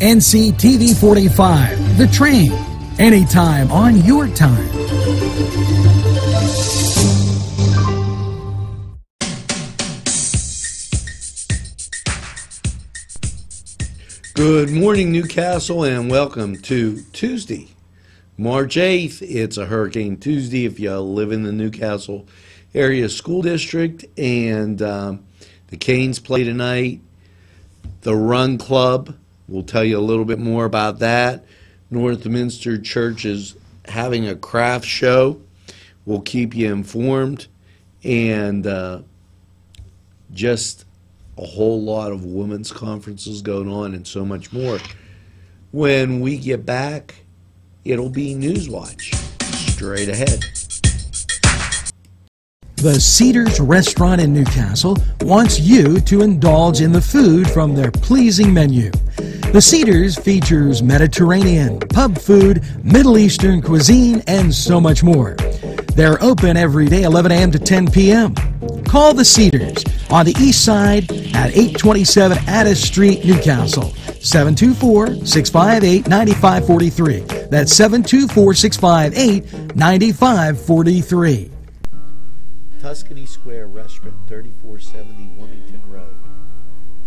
NCTV45, The Train, anytime on your time. Good morning, Newcastle, and welcome to Tuesday, March 8th. It's a Hurricane Tuesday if you live in the Newcastle area school district. And the Canes play tonight. The Run Club, we'll tell you a little bit more about that. Northminster Church is having a craft show. We'll keep you informed. And just a whole lot of women's conferences going on and so much more. When we get back, it'll be NewsWatch straight ahead. The Cedars Restaurant in Newcastle wants you to indulge in the food from their pleasing menu. The Cedars features Mediterranean, pub food, Middle Eastern cuisine, and so much more. They're open every day 11 a.m. to 10 p.m. Call the Cedars on the east side at 827 Addis Street, Newcastle. 724-658-9543. That's 724-658-9543. Tuscany Square Restaurant, 3470 Wilmington Road,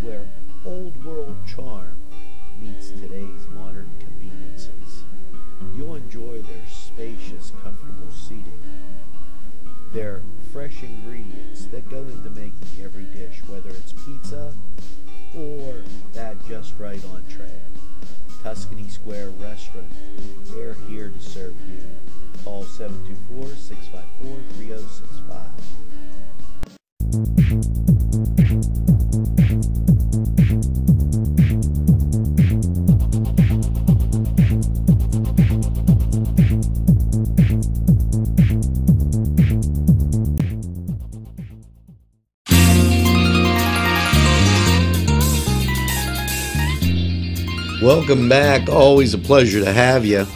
where old world charm meets today's modern conveniences. You'll enjoy their spacious, comfortable seating, their fresh ingredients that go into making every dish, whether it's pizza or that just right entree. Tuscany Square Restaurant, they're here to serve you. Call 724-654-3065. Welcome back. Always a pleasure to have you.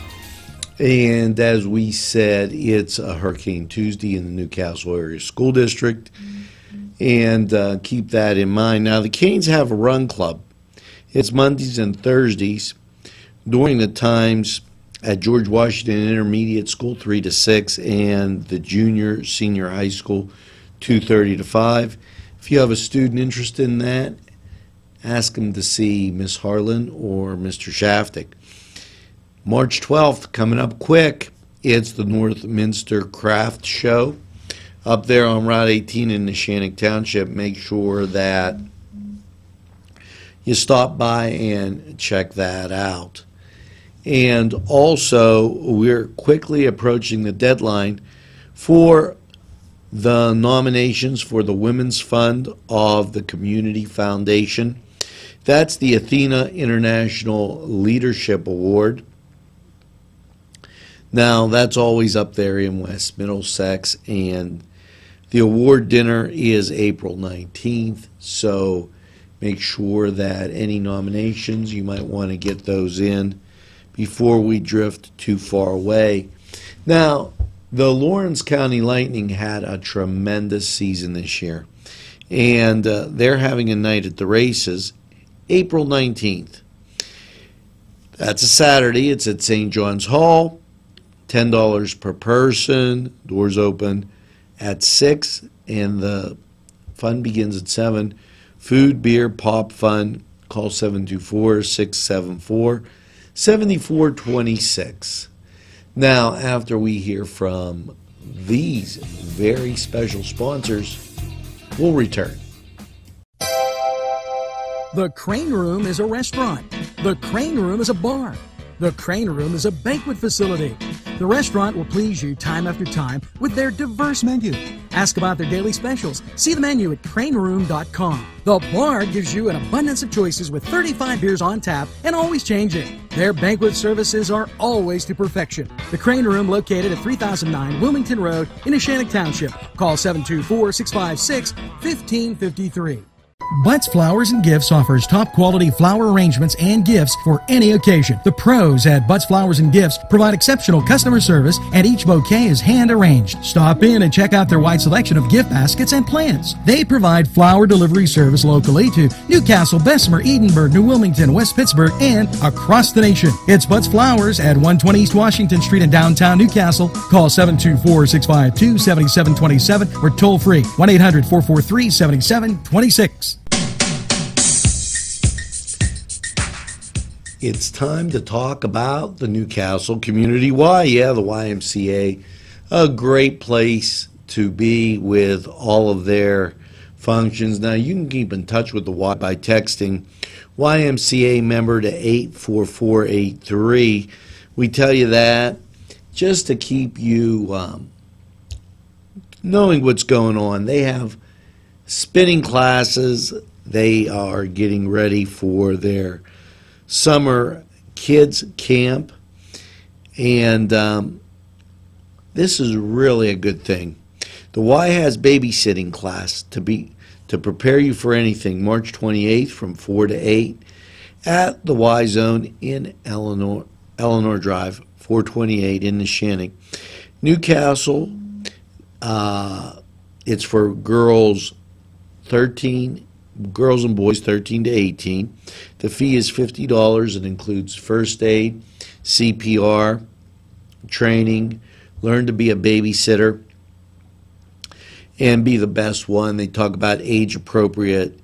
And as we said, it's a Hurricane Tuesday in the Newcastle area school district. And keep that in mind. Now, the Canes have a run club. It's Mondays and Thursdays during the times at George Washington Intermediate School 3 to 6 and the junior senior high school 2:30 to 5. If you have a student interested in that, ask them to see Miss Harlan or Mr. Shaftick. March 12th, coming up quick, it's the Northminster Craft Show up there on Route 18 in Neshannock Township. Make sure that you stop by and check that out. And also, we're quickly approaching the deadline for the nominations for the Women's Fund of the Community Foundation. That's the Athena International Leadership Award. Now, that's always up there in West Middlesex, and the award dinner is April 19th, so make sure that any nominations, you might want to get those in before we drift too far away. Now, the Lawrence County Lightning had a tremendous season this year, and they're having a night at the races April 19th. That's a Saturday. It's at St. John's Hall. $10 per person. Doors open at 6, and the fun begins at 7. Food, beer, pop fun. Call 724-674-7426. Now, after we hear from these very special sponsors, we'll return. The Crane Room is a restaurant. The Crane Room is a bar. The Crane Room is a banquet facility. The restaurant will please you time after time with their diverse menu. Ask about their daily specials. See the menu at craneroom.com. The bar gives you an abundance of choices with 35 beers on tap and always changing. Their banquet services are always to perfection. The Crane Room, located at 3009 Wilmington Road in Neshannock Township. Call 724-656-1553. Butts Flowers and Gifts offers top quality flower arrangements and gifts for any occasion. The pros at Butts Flowers and Gifts provide exceptional customer service, and each bouquet is hand arranged. Stop in and check out their wide selection of gift baskets and plants. They provide flower delivery service locally to Newcastle, Bessemer, Edinburgh, New Wilmington, West Pittsburgh, and across the nation. It's Butts Flowers at 120 East Washington Street in downtown Newcastle. Call 724-652-7727 or toll free 1-800-443-7726. It's time to talk about the Newcastle Community Y. Yeah, the YMCA, a great place to be with all of their functions. Now, you can keep in touch with the Y by texting YMCA member to 84483. We tell you that just to keep you knowing what's going on. They have spinning classes. They are getting ready for their summer kids camp, and this is really a good thing. The Y has babysitting class to prepare you for anything, March 28th from 4 to 8 at the Y Zone in Eleanor Drive, 428 in Neshannock. Newcastle, it's for girls and boys 13 to 18. The fee is $50. It includes first aid, CPR, training, learn to be a babysitter, and be the best one. They talk about age-appropriate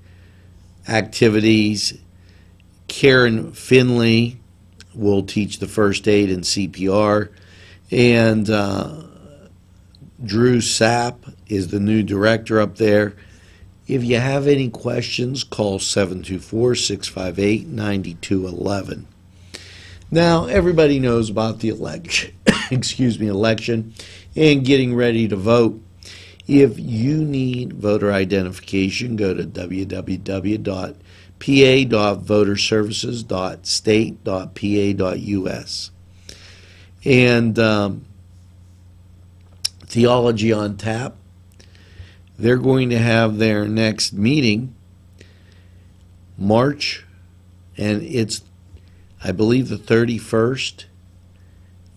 activities. Karen Finley will teach the first aid and CPR, and Drew Sapp is the new director up there. If you have any questions, call 724-658-9211. Now, everybody knows about the election, election and getting ready to vote. If you need voter identification, go to www.pa.voterservices.state.pa.us. And Theology on Tap, they're going to have their next meeting March, and it's, I believe, the 31st,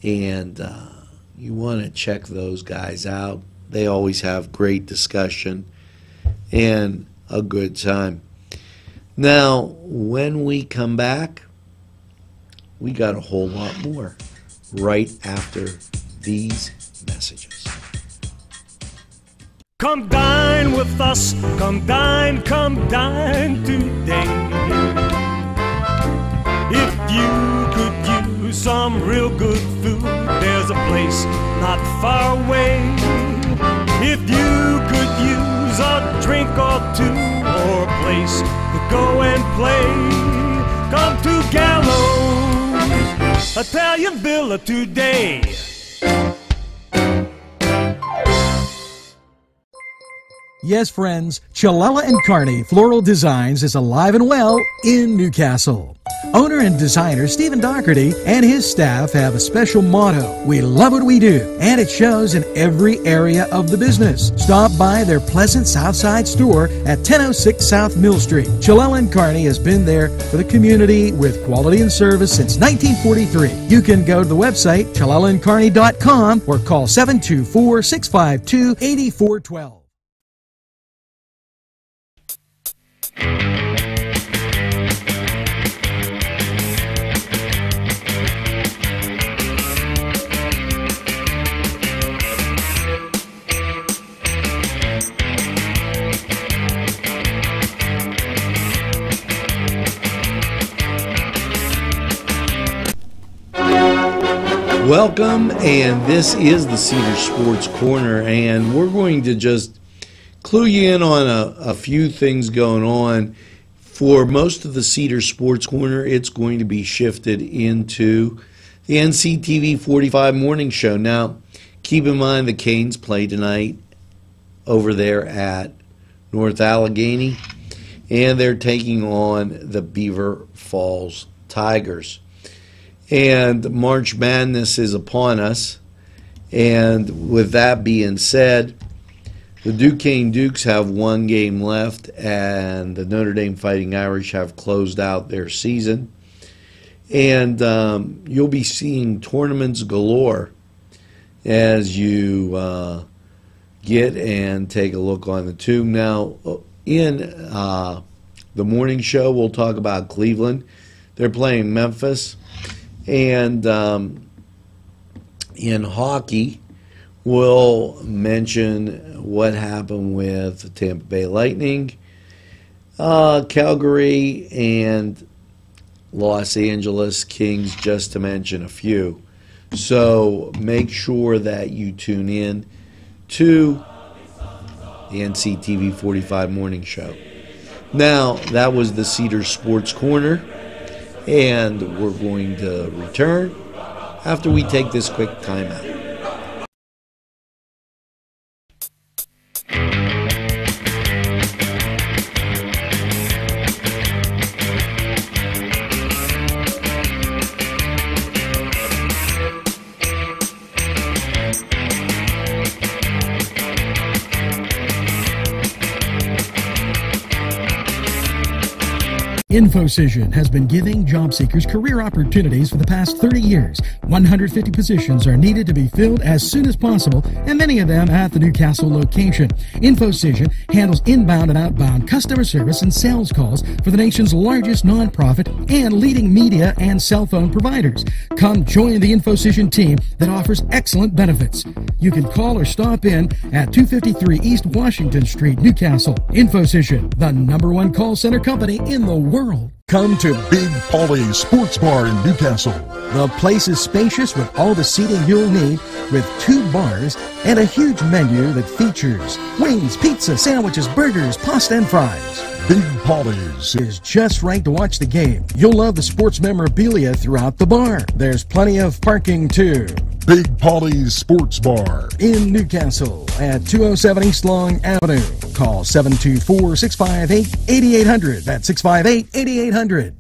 and you want to check those guys out. They always have great discussion and a good time. Now, when we come back, we got a whole lot more right after these messages. Come dine with us, come dine today. If you could use some real good food, there's a place not far away. If you could use a drink or two, or a place to go and play, come to Gallows Italian Villa today. Yes, friends, Chilella & Carney Floral Designs is alive and well in Newcastle. Owner and designer Stephen Doherty and his staff have a special motto: we love what we do, and it shows in every area of the business. Stop by their pleasant Southside store at 1006 South Mill Street. Chilella & Carney has been there for the community with quality and service since 1943. You can go to the website ChilellaandCarney.com or call 724-652-8412. Welcome, and this is the Cedar Sports Corner, and we're going to just clue you in on a few things going on. For most of the Cedar Sports Corner, it's going to be shifted into the NCTV45 morning show. Now, keep in mind the Canes play tonight over there at North Allegheny, and they're taking on the Beaver Falls Tigers. And March Madness is upon us, and with that being said, The Duquesne Dukes have one game left, and the Notre Dame Fighting Irish have closed out their season. And you'll be seeing tournaments galore as you get and take a look on the tube. Now, in the morning show, we'll talk about Cleveland. They're playing Memphis. And in hockey, we'll mention what happened with the Tampa Bay Lightning, Calgary, and Los Angeles Kings, just to mention a few. So make sure that you tune in to the NCTV45 morning show. Now, that was the Cedar Sports Corner, and we're going to return after we take this quick timeout. InfoCision has been giving job seekers career opportunities for the past 30 years. 150 positions are needed to be filled as soon as possible, and many of them at the Newcastle location. InfoCision handles inbound and outbound customer service and sales calls for the nation's largest nonprofit and leading media and cell phone providers. Come join the InfoCision team that offers excellent benefits. You can call or stop in at 253 East Washington Street, Newcastle. InfoCision, the #1 call center company in the world. Come to Big Polly's Sports Bar in Newcastle. The place is spacious with all the seating you'll need, with 2 bars and a huge menu that features wings, pizza, sandwiches, burgers, pasta, and fries. Big Polly's is just right to watch the game. You'll love the sports memorabilia throughout the bar. There's plenty of parking too. Big Polly's Sports Bar in Newcastle at 207 East Long Avenue. Call 724-658-8800. That's 658-8800.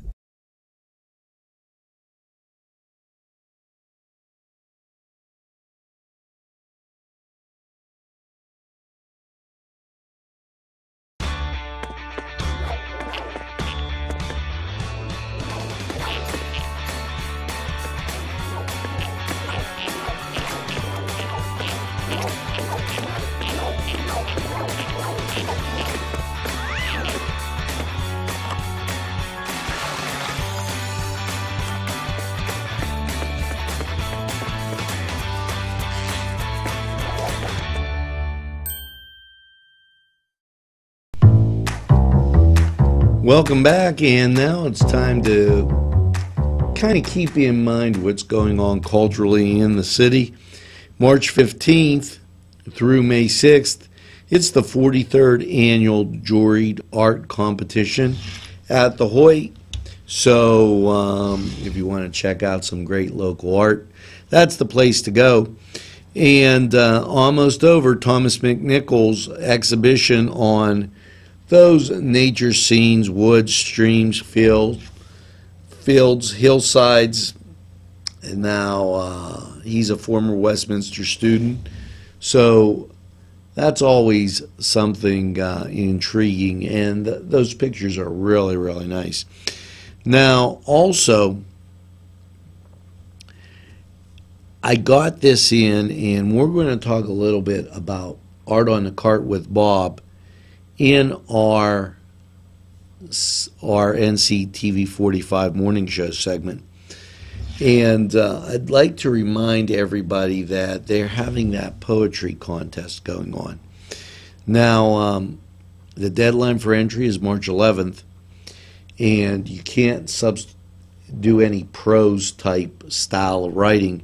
Welcome back, and now it's time to kind of keep in mind what's going on culturally in the city. March 15th through May 6th, it's the 43rd annual Juried Art Competition at the Hoyt. So if you want to check out some great local art, that's the place to go. And almost over, Thomas McNichol's exhibition on those nature scenes, woods, streams, fields, hillsides. And now he's a former Westminster student, so that's always something intriguing, and those pictures are really, really nice. Now, also, I got this in, and we're going to talk a little bit about Art on the Cart with Bob in our NCTV45 morning show segment. And I'd like to remind everybody that they're having that poetry contest going on. Now, the deadline for entry is March 11th, and you can't do any prose type style of writing,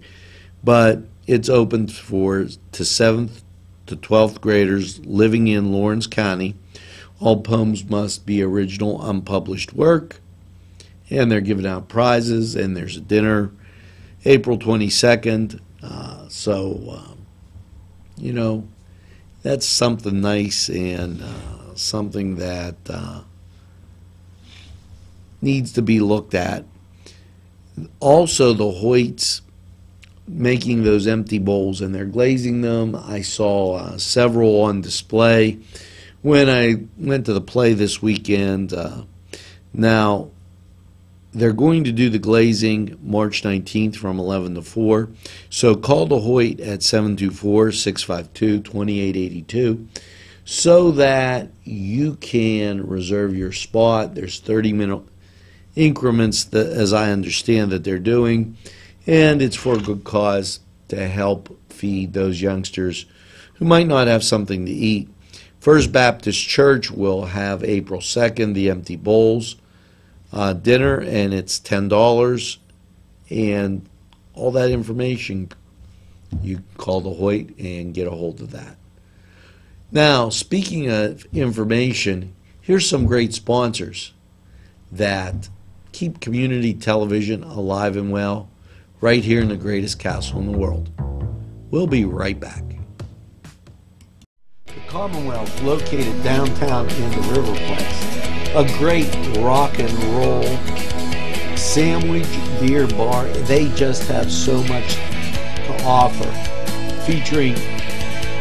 but it's open to 7th to 12th graders living in Lawrence County. All poems must be original, unpublished work, and they're giving out prizes, and there's a dinner April 22nd. You know, that's something nice, and something that needs to be looked at. Also, the Hoyts making those empty bowls, and they're glazing them. I saw several on display when I went to the play this weekend. Now, they're going to do the glazing March 19th from 11 to 4. So call the Hoyt at 724-652-2882 so that you can reserve your spot. There's 30-minute increments, that, as I understand, that they're doing, and it's for a good cause to help feed those youngsters who might not have something to eat. First Baptist Church will have April 2nd, the Empty Bowls dinner, and it's $10, and all that information, you call the Hoyt and get a hold of that. Now, speaking of information, here's some great sponsors that keep community television alive and well right here in the greatest castle in the world. We'll be right back. The Commonwealth, located downtown in the Riverplex, a great rock and roll sandwich beer bar. They just have so much to offer, featuring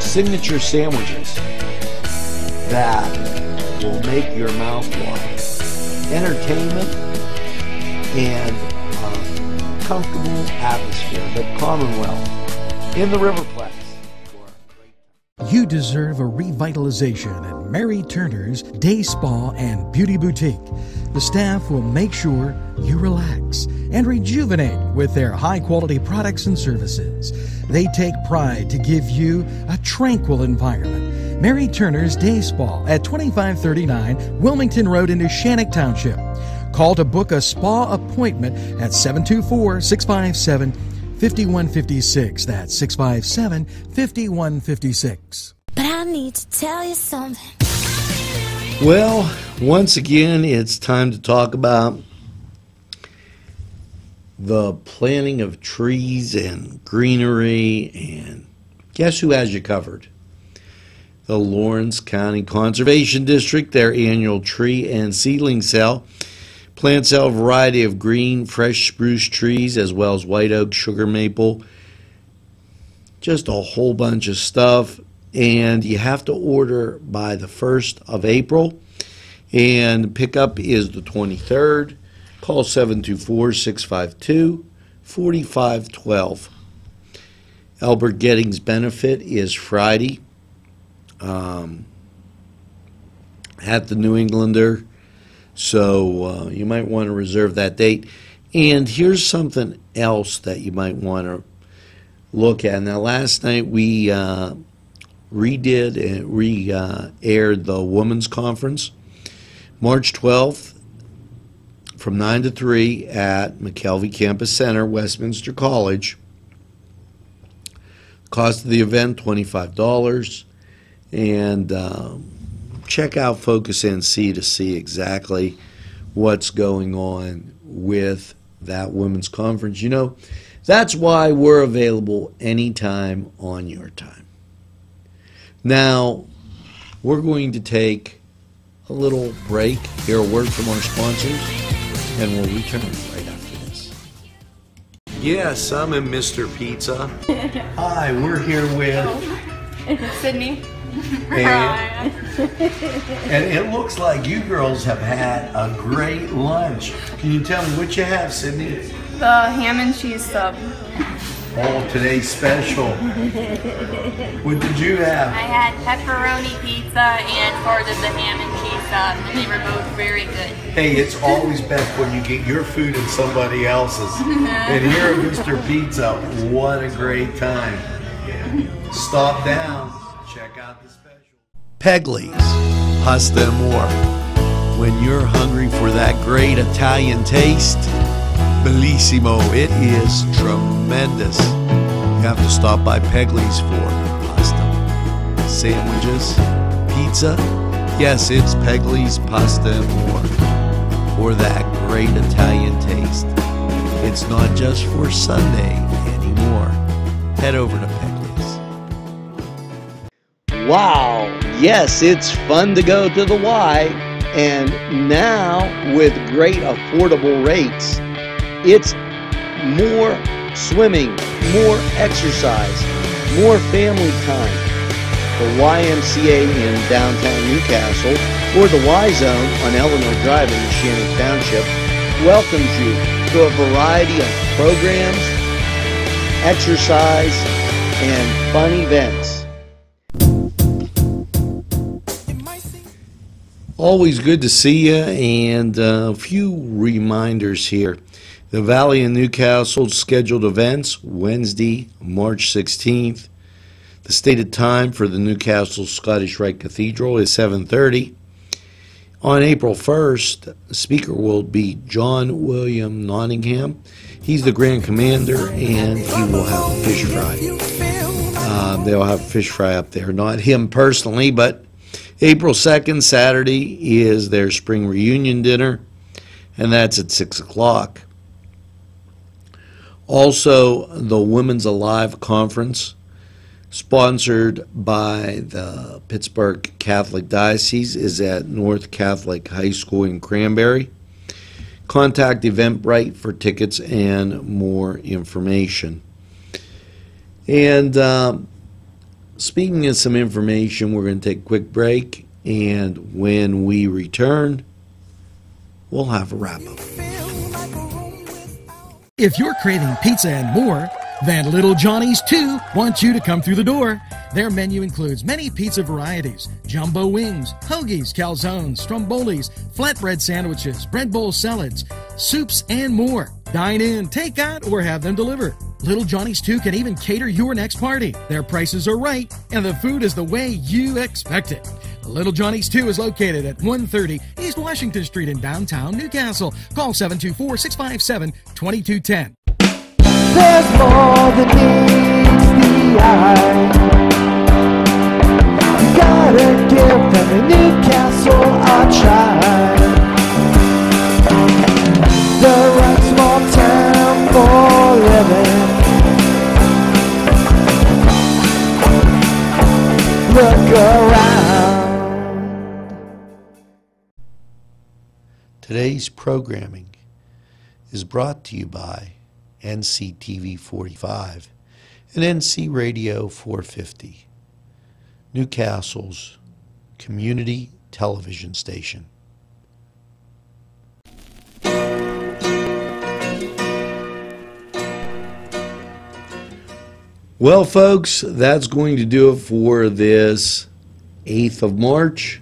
signature sandwiches that will make your mouth water, entertainment, and a comfortable atmosphere. The Commonwealth in the Riverplex. You deserve a revitalization at Mary Turner's Day Spa and Beauty Boutique. The staff will make sure you relax and rejuvenate with their high-quality products and services. They take pride to give you a tranquil environment. Mary Turner's Day Spa at 2539 Wilmington Road in Shannock Township. Call to book a spa appointment at 724-657-5156. That's 657-5156. But I need to tell you something. Well, once again, it's time to talk about the planting of trees and greenery, and guess who has you covered? The Lawrence County Conservation District, their annual tree and seedling sale. Plants sell a variety of green, fresh spruce trees, as well as white oak, sugar maple, just a whole bunch of stuff. And you have to order by the 1st of April, and pickup is the 23rd. Call 724-652-4512. Albert Gettings benefit is Friday at the New Englander, so you might want to reserve that date. And here's something else that you might want to look at. Now, last night we redid and re-aired the Women's Conference, March 12th from 9 to 3 at McKelvey Campus Center, Westminster College. Cost of the event, $25. And check out Focus NC to see exactly what's going on with that Women's Conference. You know, that's why we're available anytime on your time. Now, we're going to take a little break, hear a word from our sponsors, and we'll return right after this. Yes, I'm in Mr. Pizza. Hi, we're here with Sydney. And it looks like you girls have had a great lunch. Can you tell me what you have, Sydney? The ham and cheese sub. Oh, today's special. What did you have? I had pepperoni pizza and part of the ham and cheese sub, and they were both very good. Hey, it's always best when you get your food and somebody else's. And here at Mr. Pizza, what a great time. Stop down. Check out the special. Pegley's, pasta and more. When you're hungry for that great Italian taste, bellissimo, it is tremendous. You have to stop by Pegley's for pasta, sandwiches, pizza. Yes, it's Pegley's Pasta and More for that great Italian taste. It's not just for Sunday anymore. Head over to Pegley's. Wow, yes, it's fun to go to the Y, and now with great affordable rates, it's more swimming, more exercise, more family time. The YMCA in downtown Newcastle or the Y-Zone on Eleanor Drive in Shannon Township welcomes you to a variety of programs, exercise, and fun events. Always good to see you, and a few reminders here. The Valley and Newcastle scheduled events Wednesday, March 16th. The stated time for the Newcastle Scottish Rite Cathedral is 7:30. On April 1st, the speaker will be John William Nottingham. He's the Grand Commander, and he will have a fish fry. They'll have fish fry up there. Not him personally, but April 2nd, Saturday, is their spring reunion dinner, and that's at 6 o'clock. Also, the Women's Alive Conference, sponsored by the Pittsburgh Catholic Diocese, is at North Catholic High School in Cranberry. Contact Eventbrite for tickets and more information. And speaking of some information, we're going to take a quick break, and when we return, we'll have a wrap-up. If you're craving pizza and more, then Little Johnny's 2 wants you to come through the door. Their menu includes many pizza varieties, jumbo wings, hoagies, calzones, strombolis, flatbread sandwiches, bread bowl salads, soups, and more. Dine in, take out, or have them delivered. Little Johnny's 2 can even cater your next party. Their prices are right, and the food is the way you expect it. Little Johnny's 2 is located at 130 East Washington Street in downtown Newcastle. Call 724-657-2210. There's more than meets the eye. You gotta give them a Newcastle a try. The right small town for living. Look around. Today's programming is brought to you by NCTV45 and NC Radio 450, Newcastle's community television station. Well, folks, that's going to do it for this 8th of March.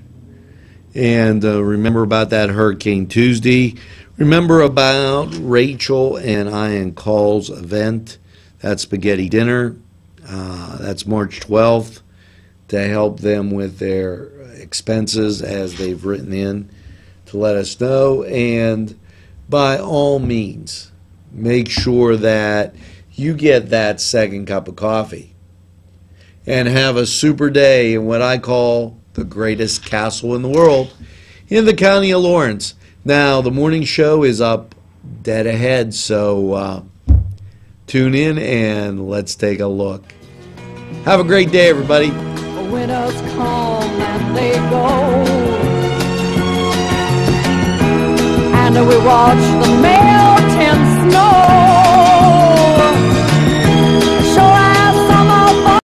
And remember about that Hurricane Tuesday. Remember about Rachel and Ian Call's event, that spaghetti dinner. That's March 12th, to help them with their expenses as they've written in to let us know. And by all means, make sure that you get that second cup of coffee and have a super day in what I call the greatest castle in the world, in the county of Lawrence. Now, the morning show is up dead ahead, so tune in and let's take a look. Have a great day, everybody. Winners come and they go, and we watch the man